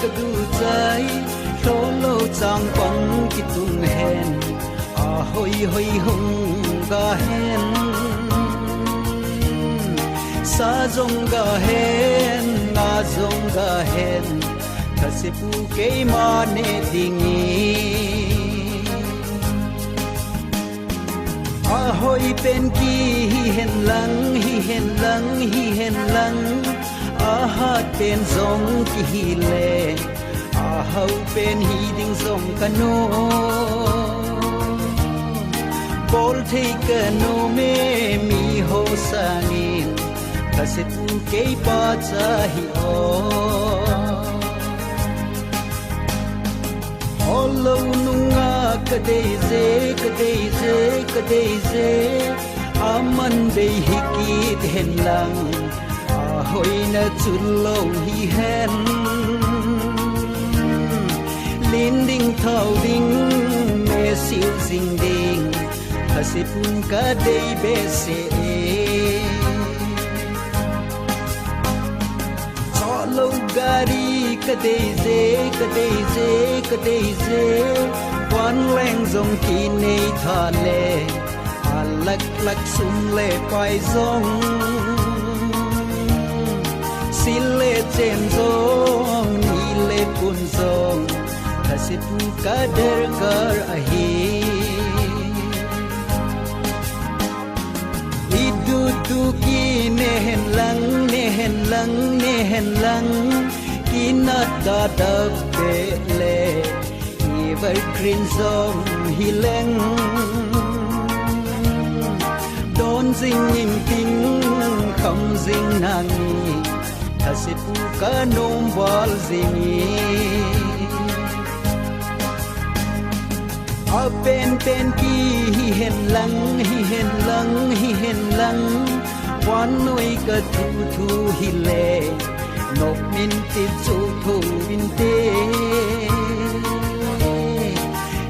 ka du chai lo lo chang pang ki tung hen a hoi hoi hong ga hen sa jong ga hen na jong ga hen tha se pu ke ma ne dingi a hoi pen ki hi hen lang hi hen lang hi hen lang a hat pen zong ki hi le a hau pen hi ding zong kano bol thei kano me mi ho sangin tha se pu ke pa cha hi o Olo nunga kadeze aman dei hikit hen lang a hoi na chulo hi hen linding thau ding me siu sing ding hasipun ka dei be se cholo gari kadeze quan leng zong ki nei tha le alak lak sum le pai zong sile chen zong ni le pun zong hasipu kader kar ahi idu tu ki nehen lang kinat da da be le evergreen zong hileng don zing nim ting kham zing nani hasipu ka nom wal zingi a pen ki hi hen lang wan noi ka thu hi le nop min ti chu thu min te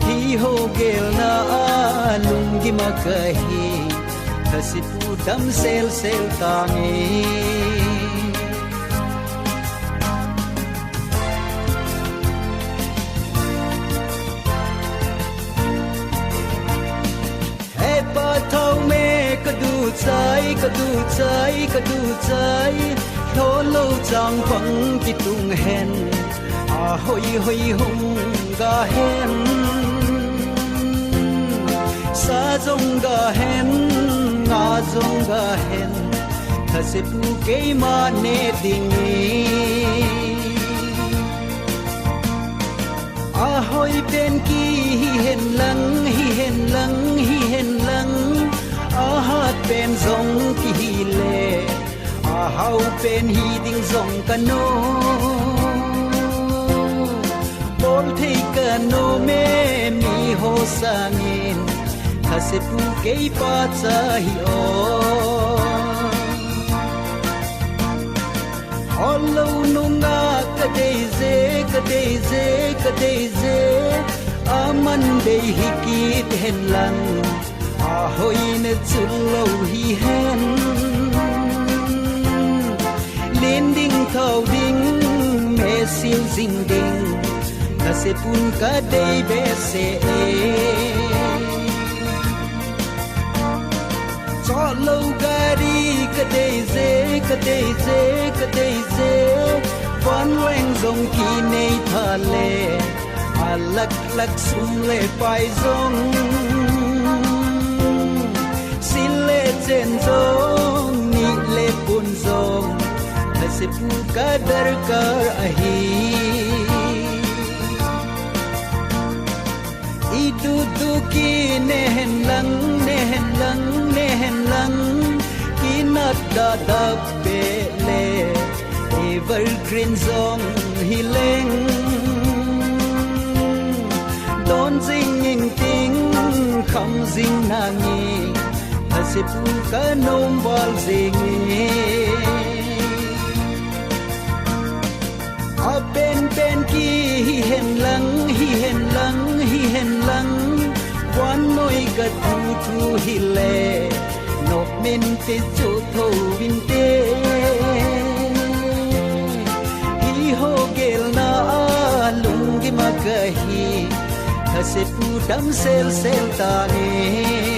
hi ho gel na lung gi ma ka hi hasipu dam sel ta nge he pa thau me ka du chai lo lo chang phang ki tung hen a hoi hoi hong ga hen sa jong ga hen nga jong ga hen tha se pu ke ma ne ding a hoi pen ki hi hen lang a hat pen zong ki hi le a hau pen hi ding zong kano bol thei kano me mi ho sangin tha se pu ke pa cha hi o Olo nunga kadeze aman dei hikit hen lang a hoi na chulo hi hen linding thau ding me siu zing ding tha se pun ka dei be se cholo gari kadeze quan leng zong ki nei tha le alak lak sum le pai zong sile chen zong ni le pun zong hasipu kadar kar ahi idu du ki nehen lang kinat da da be le evergreen zong hileng don zing ing ting kham zing nani hasipu ka nom wal zingi a pen ki hi hen lang wan noi ka thu hi le nop min ti chu tho vin te hi ho gel na khaset mu dam sel sel ta ne